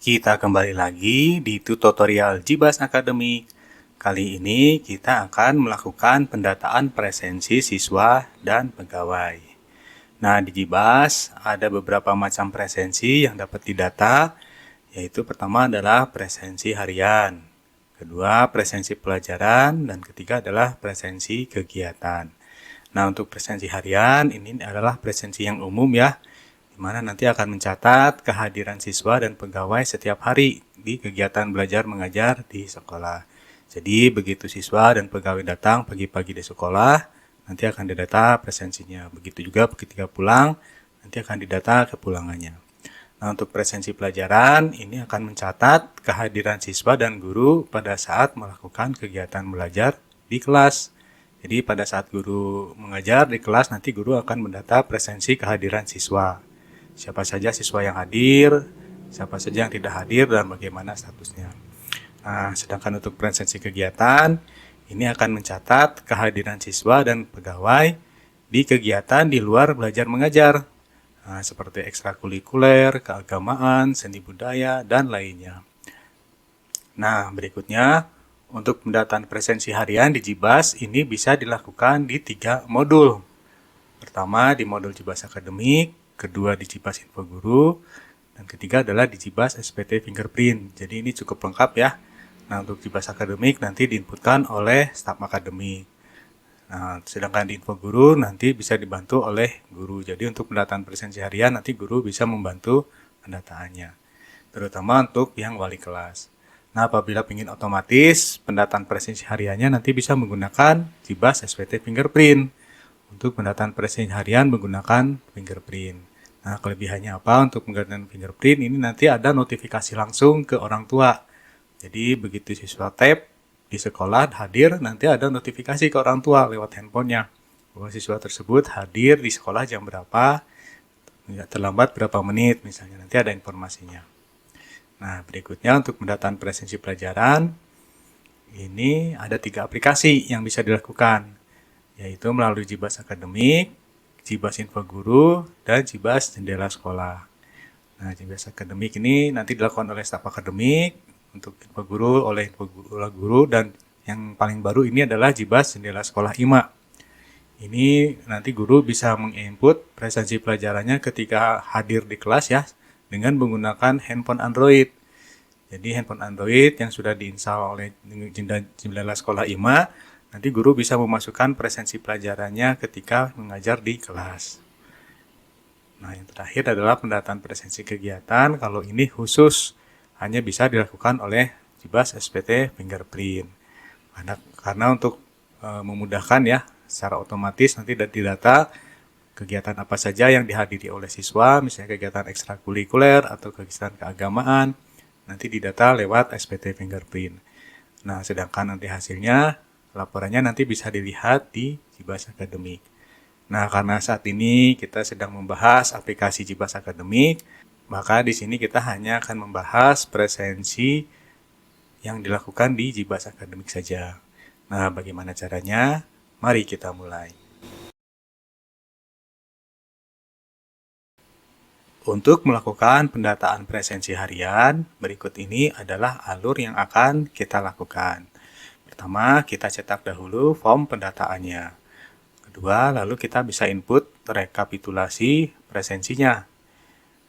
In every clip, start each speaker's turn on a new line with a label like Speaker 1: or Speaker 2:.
Speaker 1: Kita kembali lagi di tutorial Jibas Akademik. Kali ini kita akan melakukan pendataan presensi siswa dan pegawai. Nah, di Jibas ada beberapa macam presensi yang dapat didata, yaitu pertama adalah presensi harian, kedua presensi pelajaran, dan ketiga adalah presensi kegiatan. Nah, untuk presensi harian ini adalah presensi yang umum ya, di mana nanti akan mencatat kehadiran siswa dan pegawai setiap hari di kegiatan belajar mengajar di sekolah. Jadi begitu siswa dan pegawai datang pagi-pagi di sekolah, nanti akan didata presensinya. Begitu juga ketika pulang, nanti akan didata kepulangannya. Nah, untuk presensi pelajaran, ini akan mencatat kehadiran siswa dan guru pada saat melakukan kegiatan belajar di kelas. Jadi pada saat guru mengajar di kelas, nanti guru akan mendata presensi kehadiran siswa. Siapa saja siswa yang hadir, siapa saja yang tidak hadir, dan bagaimana statusnya. Nah, sedangkan untuk presensi kegiatan, ini akan mencatat kehadiran siswa dan pegawai di kegiatan di luar belajar mengajar, seperti ekstrakurikuler, keagamaan, seni budaya, dan lainnya. Nah, berikutnya, untuk pendataan presensi harian di Jibas, ini bisa dilakukan di 3 modul. Pertama, di modul Jibas Akademik, kedua di Jibas Info Guru, dan ketiga adalah di Jibas SPT Fingerprint. Jadi ini cukup lengkap ya. Nah, untuk Jibas Akademik nanti diinputkan oleh staf akademik. Nah, sedangkan di Info Guru nanti bisa dibantu oleh guru. Jadi untuk pendataan presensi harian nanti guru bisa membantu pendataannya, terutama untuk yang wali kelas. Nah, apabila ingin otomatis pendataan presensi hariannya nanti bisa menggunakan Jibas SPT Fingerprint. Untuk pendataan presensi harian menggunakan fingerprint. Nah, kelebihannya apa untuk menggunakan fingerprint? Ini nanti ada notifikasi langsung ke orang tua. Jadi begitu siswa tap di sekolah hadir, nanti ada notifikasi ke orang tua lewat handphonenya bahwa siswa tersebut hadir di sekolah jam berapa, terlambat berapa menit misalnya, nanti ada informasinya. Nah, berikutnya untuk pendataan presensi pelajaran, ini ada 3 aplikasi yang bisa dilakukan, yaitu melalui Jibas Akademik, Jibas Info Guru, dan Jibas Jendela Sekolah. Nah, Jibas Akademik ini nanti dilakukan oleh staf akademik, untuk Info Guru oleh Info Guru, dan yang paling baru ini adalah Jibas Jendela Sekolah IMA. Ini nanti guru bisa menginput presensi pelajarannya ketika hadir di kelas ya, dengan menggunakan handphone Android. Jadi handphone Android yang sudah diinstal oleh Jendela Sekolah IMA, nanti guru bisa memasukkan presensi pelajarannya ketika mengajar di kelas. Nah, yang terakhir adalah pendataan presensi kegiatan. Kalau ini khusus hanya bisa dilakukan oleh Jibas SPT Fingerprint. Karena untuk memudahkan ya, secara otomatis nanti didata kegiatan apa saja yang dihadiri oleh siswa, misalnya kegiatan ekstrakurikuler atau kegiatan keagamaan, nanti didata lewat SPT Fingerprint. Nah, sedangkan nanti hasilnya laporannya nanti bisa dilihat di Jibas Akademik. Nah, karena saat ini kita sedang membahas aplikasi Jibas Akademik, maka di sini kita hanya akan membahas presensi yang dilakukan di Jibas Akademik saja. Nah, bagaimana caranya? Mari kita mulai. Untuk melakukan pendataan presensi harian, berikut ini adalah alur yang akan kita lakukan. Pertama, kita cetak dahulu form pendataannya. Kedua, lalu kita bisa input rekapitulasi presensinya.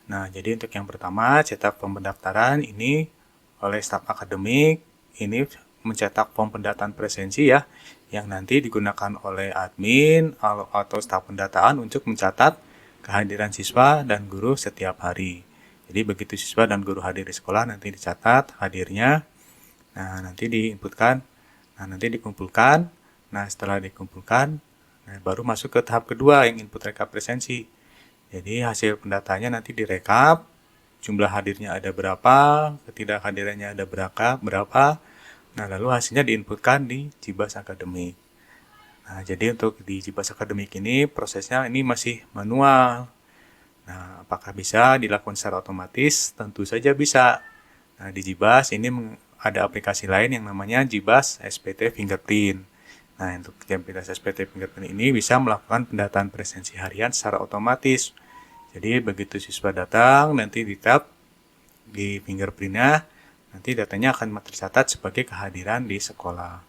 Speaker 1: Nah, jadi untuk yang pertama, cetak form pendaftaran ini oleh staf akademik, ini mencetak form pendataan presensi ya, yang nanti digunakan oleh admin atau staf pendataan untuk mencatat kehadiran siswa dan guru setiap hari. Jadi begitu siswa dan guru hadir di sekolah, nanti dicatat hadirnya, nah nanti diinputkan, nah nanti dikumpulkan. Nah, setelah dikumpulkan, nah, baru masuk ke tahap kedua yang input rekap presensi. Jadi hasil pendataannya nanti direkap, jumlah hadirnya ada berapa, ketidakhadirannya ada berapa. Nah, lalu hasilnya diinputkan di Jibas Akademik. Nah, jadi untuk di Jibas Akademik ini prosesnya ini masih manual. Nah, apakah bisa dilakukan secara otomatis? Tentu saja bisa. Nah, di Jibas ini ada aplikasi lain yang namanya Jibas SPT Fingerprint. Nah, untuk Jibas SPT Fingerprint ini bisa melakukan pendataan presensi harian secara otomatis. Jadi, begitu siswa datang, nanti di tab di fingerprintnya, nanti datanya akan tercatat sebagai kehadiran di sekolah.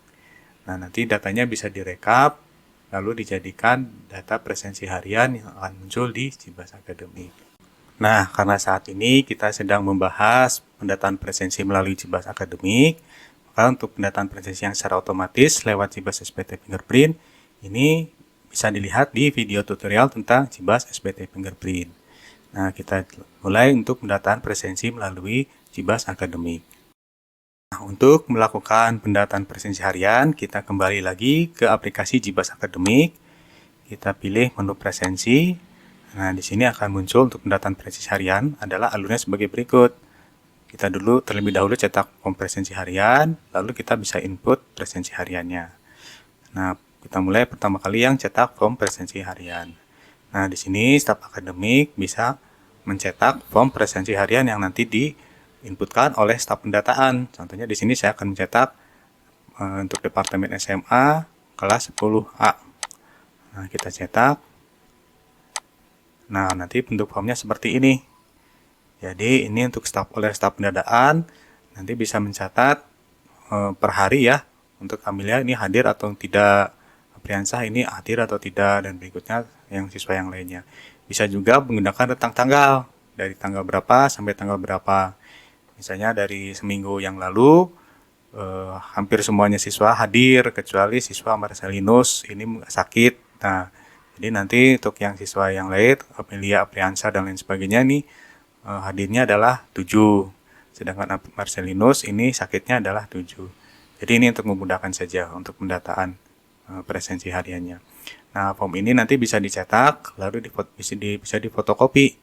Speaker 1: Nah, nanti datanya bisa direkap, lalu dijadikan data presensi harian yang akan muncul di Cibas Akademik. Nah, karena saat ini kita sedang membahas pendataan presensi melalui Cibas Akademik, maka untuk pendataan presensi yang secara otomatis lewat Cibas SPT Fingerprint, ini bisa dilihat di video tutorial tentang Cibas SPT Fingerprint. Nah, kita mulai untuk pendataan presensi melalui Cibas Akademik. Nah, untuk melakukan pendataan presensi harian, kita kembali lagi ke aplikasi Cibas Akademik. Kita pilih menu presensi. Nah, di sini akan muncul untuk pendataan presensi harian adalah alurnya sebagai berikut. Kita terlebih dahulu cetak form presensi harian, lalu kita bisa input presensi hariannya. Nah, kita mulai pertama kali yang cetak form presensi harian. Nah, di sini staf akademik bisa mencetak form presensi harian yang nanti diinputkan oleh staf pendataan. Contohnya di sini saya akan mencetak untuk departemen SMA kelas 10A. Nah, kita cetak. Nah, nanti bentuk formnya seperti ini. Jadi, ini untuk staf pendataan nanti bisa mencatat per hari ya, untuk Amelia ini hadir atau tidak, Apriansah ini hadir atau tidak, dan berikutnya yang siswa yang lainnya. Bisa juga menggunakan rentang tanggal, dari tanggal berapa sampai tanggal berapa. Misalnya dari seminggu yang lalu, hampir semuanya siswa hadir, kecuali siswa Marcelinus ini sakit. Nah, jadi nanti untuk yang siswa yang lain, Amelia, Apriansah, dan lain sebagainya nih, hadirnya adalah 7. Sedangkan Marcelinus ini sakitnya adalah 7. Jadi ini untuk memudahkan saja untuk pendataan presensi hariannya. Nah, form ini nanti bisa dicetak, lalu bisa difotokopi,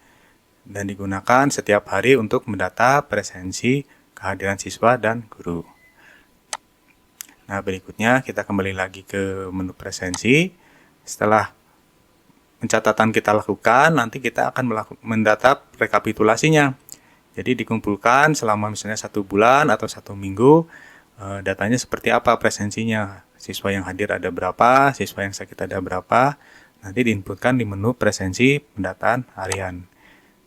Speaker 1: dan digunakan setiap hari untuk mendata presensi kehadiran siswa dan guru. Nah, berikutnya kita kembali lagi ke menu presensi. Setelah pencatatan kita lakukan, nanti kita akan mendata rekapitulasinya. Jadi dikumpulkan selama misalnya 1 bulan atau 1 minggu, datanya seperti apa presensinya. Siswa yang hadir ada berapa, siswa yang sakit ada berapa, nanti diinputkan di menu presensi pendataan harian.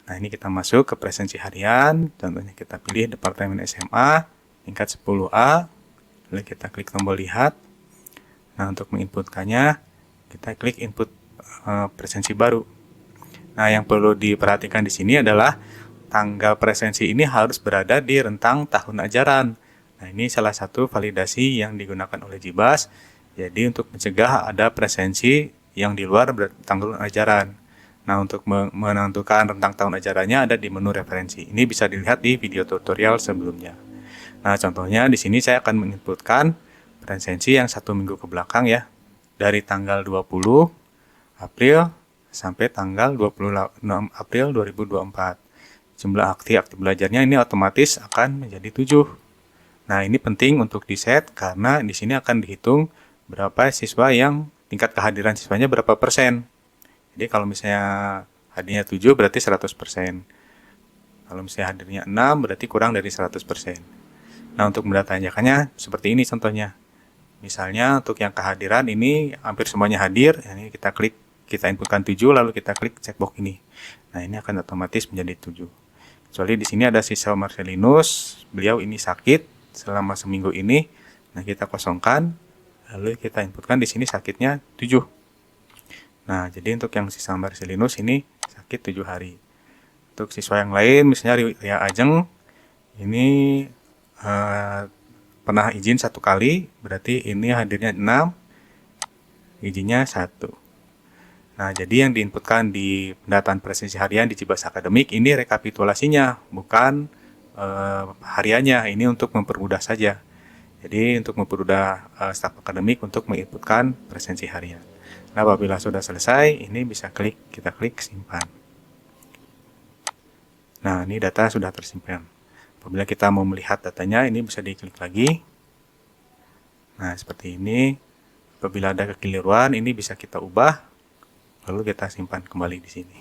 Speaker 1: Nah, ini kita masuk ke presensi harian, contohnya kita pilih Departemen SMA, tingkat 10A, lalu kita klik tombol lihat. Nah, untuk menginputkannya, kita klik input presensi baru. Nah, yang perlu diperhatikan di sini adalah tanggal presensi ini harus berada di rentang tahun ajaran. Nah, ini salah satu validasi yang digunakan oleh Cibas. Jadi untuk mencegah ada presensi yang di luar tanggal ajaran. Nah, untuk menentukan rentang tahun ajarannya ada di menu referensi. Ini bisa dilihat di video tutorial sebelumnya. Nah, contohnya di sini saya akan menginputkan presensi yang 1 minggu ke belakang ya. Dari tanggal 20 April sampai tanggal 26 April 2024. Jumlah aktif belajarnya ini otomatis akan menjadi 7. Nah, ini penting untuk di-set karena di sini akan dihitung berapa siswa yang tingkat kehadiran siswanya berapa persen. Jadi kalau misalnya hadirnya 7 berarti 100%. Kalau misalnya hadirnya 6 berarti kurang dari 100%. Nah, untuk mendatanyakannya seperti ini contohnya. Misalnya untuk yang kehadiran ini hampir semuanya hadir, ini kita inputkan 7 lalu kita klik checkbox ini. Nah, ini akan otomatis menjadi 7. Kecuali di sini ada siswa Marcelinus, beliau ini sakit selama seminggu ini. Nah, kita kosongkan, lalu kita inputkan di sini sakitnya 7. Nah, jadi untuk yang siswa Marcelinus ini sakit 7 hari. Untuk siswa yang lain, misalnya Ria Ajeng, ini pernah izin 1 kali, berarti ini hadirnya 6, izinnya 1. Nah, jadi yang diinputkan di pendataan presensi harian di Cibas Akademik ini rekapitulasinya, bukan hariannya. Ini untuk mempermudah saja. Jadi untuk mempermudah staf akademik untuk menginputkan presensi harian. Nah, apabila sudah selesai, ini bisa kita klik simpan. Nah, ini data sudah tersimpan. Apabila kita mau melihat datanya, ini bisa diklik lagi. Nah, seperti ini. Apabila ada kekeliruan, ini bisa kita ubah, lalu kita simpan kembali di sini.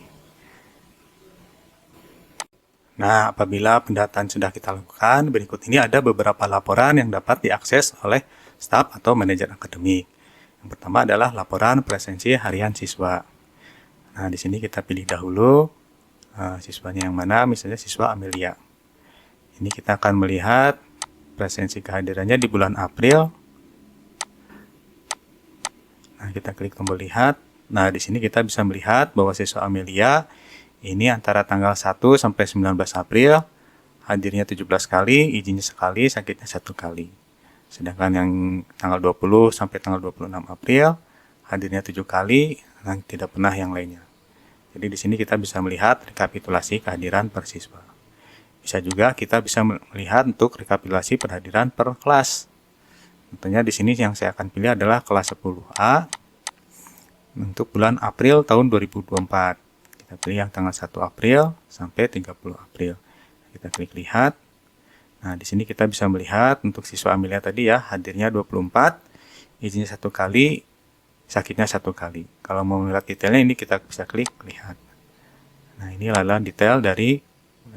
Speaker 1: Nah, apabila pendataan sudah kita lakukan, berikut ini ada beberapa laporan yang dapat diakses oleh staf atau manajer akademik. Yang pertama adalah laporan presensi harian siswa. Nah, di sini kita pilih dahulu siswanya yang mana, misalnya siswa Amelia. Ini kita akan melihat presensi kehadirannya di bulan April. Nah, kita klik tombol lihat. Nah, di sini kita bisa melihat bahwa siswa Amelia ini antara tanggal 1 sampai 19 April hadirnya 17 kali, izinnya sekali, sakitnya 1 kali. Sedangkan yang tanggal 20 sampai tanggal 26 April hadirnya 7 kali dan tidak pernah yang lainnya. Jadi di sini kita bisa melihat rekapitulasi kehadiran per siswa. Bisa juga kita bisa melihat untuk rekapitulasi perhadiran per kelas. Tentunya di sini yang saya akan pilih adalah kelas 10A untuk bulan April tahun 2024. Kita pilih yang tanggal 1 April sampai 30 April. Kita klik lihat. Nah, di sini kita bisa melihat untuk siswa Amelia tadi ya, hadirnya 24, izinnya 1 kali, sakitnya 1 kali. Kalau mau melihat detailnya ini kita bisa klik lihat. Nah, ini adalah detail dari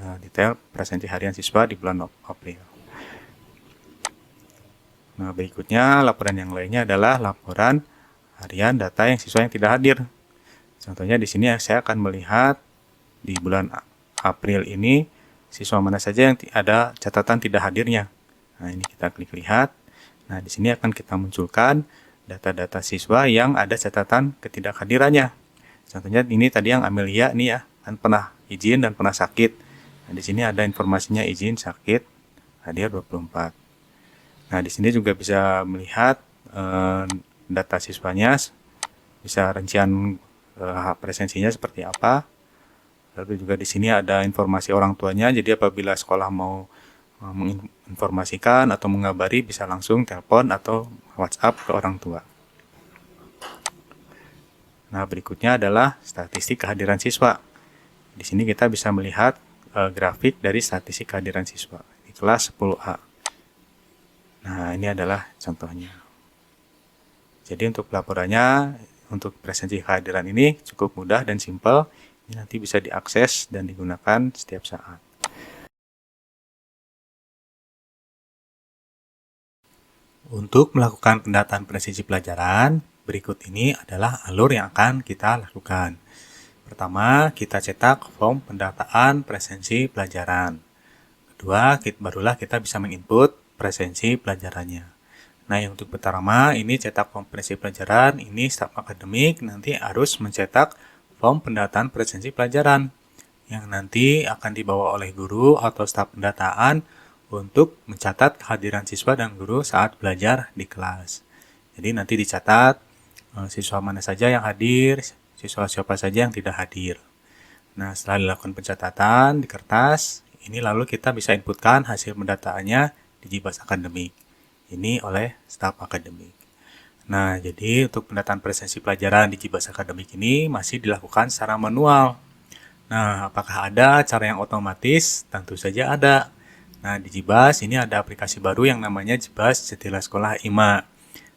Speaker 1: detail presensi harian siswa di bulan April. Nah, berikutnya laporan yang lainnya adalah laporan harian data yang siswa yang tidak hadir. Contohnya di sini saya akan melihat di bulan April ini siswa mana saja yang ada catatan tidak hadirnya. Nah, ini kita klik lihat. Nah, di sini akan kita munculkan data-data siswa yang ada catatan ketidakhadirannya. Contohnya ini tadi yang Amelia nih ya, kan pernah izin dan pernah sakit. Nah, di sini ada informasinya izin, sakit, hadir 24. Nah, di sini juga bisa melihat data siswanya, bisa rincian presensinya seperti apa. Lalu juga di sini ada informasi orang tuanya, jadi apabila sekolah mau menginformasikan atau mengabari bisa langsung telepon atau WhatsApp ke orang tua. Nah, berikutnya adalah statistik kehadiran siswa. Di sini kita bisa melihat grafik dari statistik kehadiran siswa di kelas 10A. Nah, ini adalah contohnya. Jadi untuk laporannya, untuk presensi kehadiran ini cukup mudah dan simpel. Ini nanti bisa diakses dan digunakan setiap saat. Untuk melakukan pendataan presensi pelajaran, berikut ini adalah alur yang akan kita lakukan. Pertama, kita cetak form pendataan presensi pelajaran. Kedua, barulah kita bisa menginput presensi pelajarannya. Nah, yang untuk pertama ini cetak form presensi pelajaran, ini staf akademik nanti harus mencetak form pendataan presensi pelajaran yang nanti akan dibawa oleh guru atau staf pendataan untuk mencatat kehadiran siswa dan guru saat belajar di kelas. Jadi nanti dicatat siswa mana saja yang hadir, siswa siapa saja yang tidak hadir. Nah, setelah dilakukan pencatatan di kertas, ini lalu kita bisa inputkan hasil pendataannya di Jibas Akademik. Ini oleh staf akademik. Nah, jadi untuk pendataan presensi pelajaran di Jibas Akademik ini masih dilakukan secara manual. Nah, apakah ada cara yang otomatis? Tentu saja ada. Nah, di Jibas ini ada aplikasi baru yang namanya Jibas Jendela Sekolah IMA.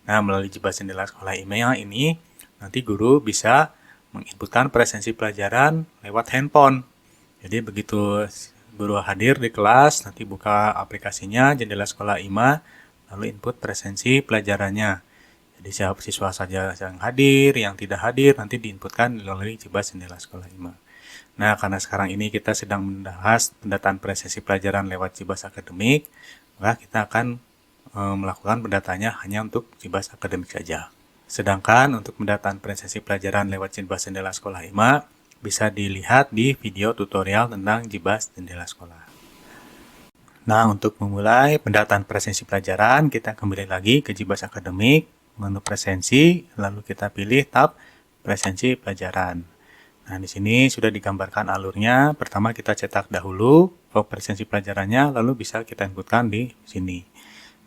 Speaker 1: Nah, melalui Jibas Jendela Sekolah IMA ini, nanti guru bisa menginputkan presensi pelajaran lewat handphone. Jadi begitu guru hadir di kelas, nanti buka aplikasinya Jendela Sekolah IMA, lalu input presensi pelajarannya. Jadi siapa siswa saja yang hadir, yang tidak hadir, nanti diinputkan melalui Jibas Jendela Sekolah IMA. Nah, karena sekarang ini kita sedang membahas pendataan presensi pelajaran lewat Jibas Akademik, maka kita akan melakukan pendataannya hanya untuk Jibas Akademik saja. Sedangkan untuk pendataan presensi pelajaran lewat Jibas Jendela Sekolah IMA, bisa dilihat di video tutorial tentang Jibas Jendela Sekolah. Nah, untuk memulai pendataan presensi pelajaran, kita kembali lagi ke Jibas Akademik, menu presensi, lalu kita pilih tab presensi pelajaran. Nah, di sini sudah digambarkan alurnya. Pertama kita cetak dahulu form presensi pelajarannya, lalu bisa kita inputkan di sini.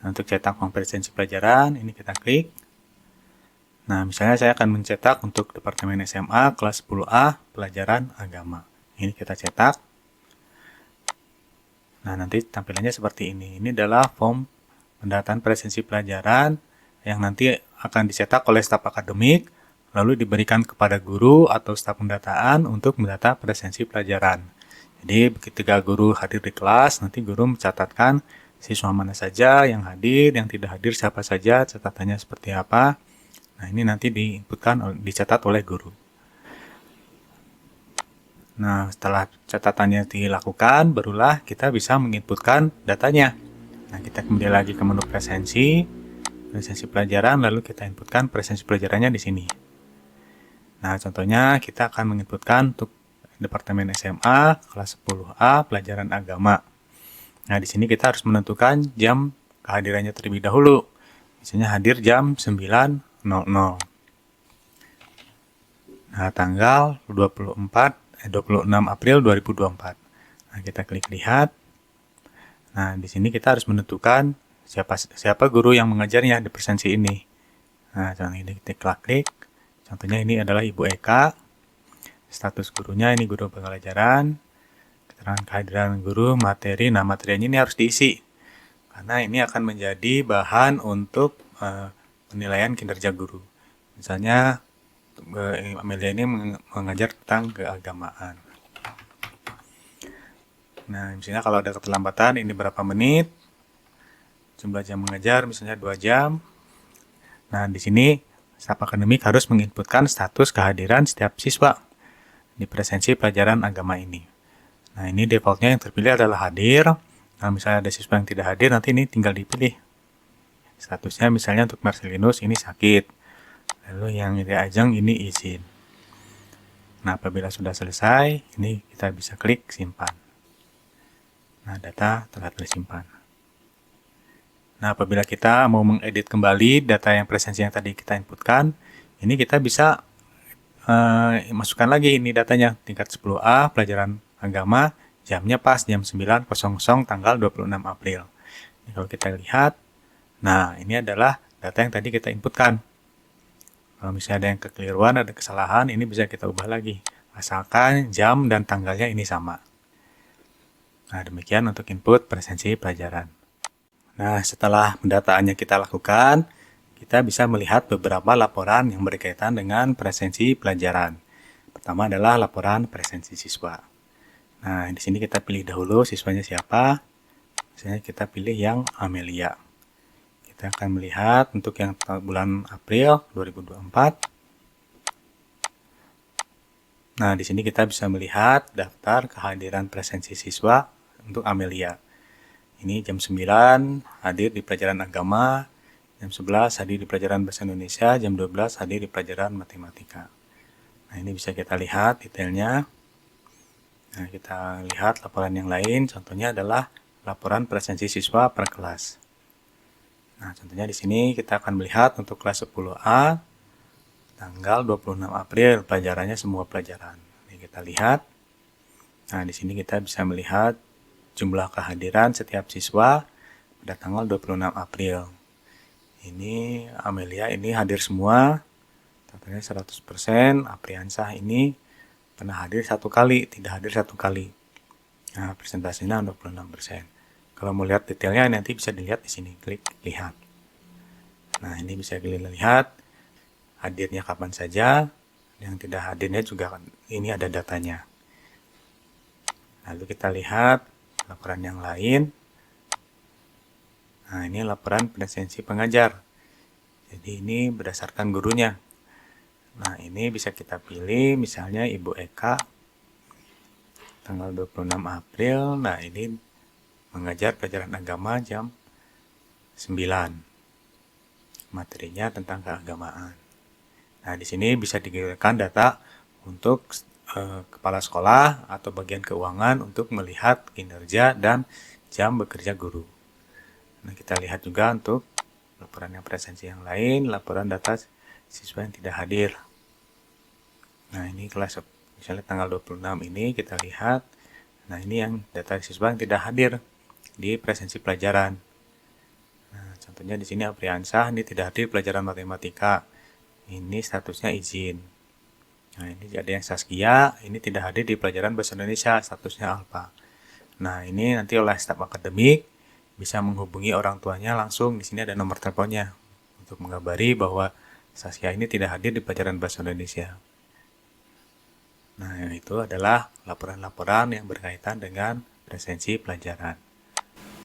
Speaker 1: Nah, untuk cetak form presensi pelajaran, ini kita klik. Nah, misalnya saya akan mencetak untuk Departemen SMA kelas 10A Pelajaran Agama. Ini kita cetak. Nah, nanti tampilannya seperti ini. Ini adalah form pendataan presensi pelajaran yang nanti akan dicetak oleh staf akademik, lalu diberikan kepada guru atau staf pendataan untuk mendata presensi pelajaran. Jadi, ketika guru hadir di kelas, nanti guru mencatatkan siswa mana saja yang hadir, yang tidak hadir siapa saja, catatannya seperti apa. Nah, ini nanti diinputkan, dicatat oleh guru. Nah, setelah catatannya dilakukan, barulah kita bisa menginputkan datanya. Nah, kita kembali lagi ke menu presensi pelajaran, lalu kita inputkan presensi pelajarannya di sini. Nah, contohnya kita akan menginputkan untuk Departemen SMA kelas 10A pelajaran agama. Nah, di sini kita harus menentukan jam kehadirannya terlebih dahulu. Misalnya hadir jam 9.00. Nah, tanggal 26 April 2024. Nah, kita klik lihat. Nah, di sini kita harus menentukan siapa guru yang mengajarnya di presensi ini. Nah, contohnya ini kita klik. Contohnya ini adalah Ibu Eka. Status gurunya ini guru pembelajaran. Keterangan kehadiran guru, materi. Nah, materinya ini harus diisi. Karena ini akan menjadi bahan untuk penilaian kinerja guru. Misalnya, Amelia ini mengajar tentang keagamaan. Nah, misalnya kalau ada keterlambatan, ini berapa menit. Jumlah jam mengajar, misalnya 2 jam. Nah, di sini staf akademik harus menginputkan status kehadiran setiap siswa di presensi pelajaran agama ini. Nah, ini defaultnya yang terpilih adalah hadir. Nah, misalnya ada siswa yang tidak hadir, nanti ini tinggal dipilih. Statusnya misalnya untuk Marcelinus ini sakit. Lalu yang ini Ajeng ini izin. Nah, apabila sudah selesai, ini kita bisa klik simpan. Nah, data telah tersimpan. Nah, apabila kita mau mengedit kembali data yang presensi yang tadi kita inputkan, ini kita bisa masukkan lagi ini datanya. Tingkat 10A, pelajaran agama, jamnya pas jam 9.00 tanggal 26 April. Ini kalau kita lihat, nah ini adalah data yang tadi kita inputkan. Kalau misalnya ada yang kekeliruan, ada kesalahan, ini bisa kita ubah lagi. Asalkan jam dan tanggalnya ini sama. Nah, demikian untuk input presensi pelajaran. Nah, setelah pendataannya kita lakukan, kita bisa melihat beberapa laporan yang berkaitan dengan presensi pelajaran. Pertama adalah laporan presensi siswa. Nah, di sini kita pilih dahulu siswanya siapa. Misalnya kita pilih yang Amelia. Kita akan melihat untuk yang bulan April 2024. Nah, di sini kita bisa melihat daftar kehadiran presensi siswa untuk Amelia. Ini jam 9 hadir di pelajaran agama, jam 11 hadir di pelajaran bahasa Indonesia, jam 12 hadir di pelajaran matematika. Nah, ini bisa kita lihat detailnya. Nah, kita lihat laporan yang lain, contohnya adalah laporan presensi siswa per kelas. Nah, contohnya di sini kita akan melihat untuk kelas 10A, tanggal 26 April, pelajarannya semua pelajaran. Ini kita lihat. Nah, di sini kita bisa melihat jumlah kehadiran setiap siswa pada tanggal 26 April. Ini Amelia ini hadir semua, contohnya 100%, Apriansah ini pernah hadir 1 kali, tidak hadir 1 kali. Nah, presentasinya 26%. Kalau mau lihat detailnya nanti bisa dilihat di sini, klik lihat. Nah, ini bisa dilihat hadirnya kapan saja, yang tidak hadirnya juga ini ada datanya. Lalu kita lihat laporan yang lain. Nah, ini laporan presensi pengajar. Jadi ini berdasarkan gurunya. Nah, ini bisa kita pilih misalnya Ibu Eka tanggal 26 April. Nah, ini mengajar pelajaran agama jam 9. Materinya tentang keagamaan. Nah, di sini bisa digunakan data untuk kepala sekolah atau bagian keuangan untuk melihat kinerja dan jam bekerja guru. Nah, kita lihat juga untuk laporan yang presensi yang lain, laporan data siswa yang tidak hadir. Nah, ini kelas misalnya tanggal 26 ini kita lihat. Nah, ini yang data siswa yang tidak hadir di presensi pelajaran. Nah, contohnya di sini Apriansah ini tidak hadir pelajaran matematika. Ini statusnya izin. Nah, ini ada yang Saskia, ini tidak hadir di pelajaran bahasa Indonesia, statusnya alpha. Nah, ini nanti oleh staf akademik bisa menghubungi orang tuanya langsung. Di sini ada nomor teleponnya untuk mengabari bahwa Saskia ini tidak hadir di pelajaran bahasa Indonesia. Nah, itu adalah laporan-laporan yang berkaitan dengan presensi pelajaran.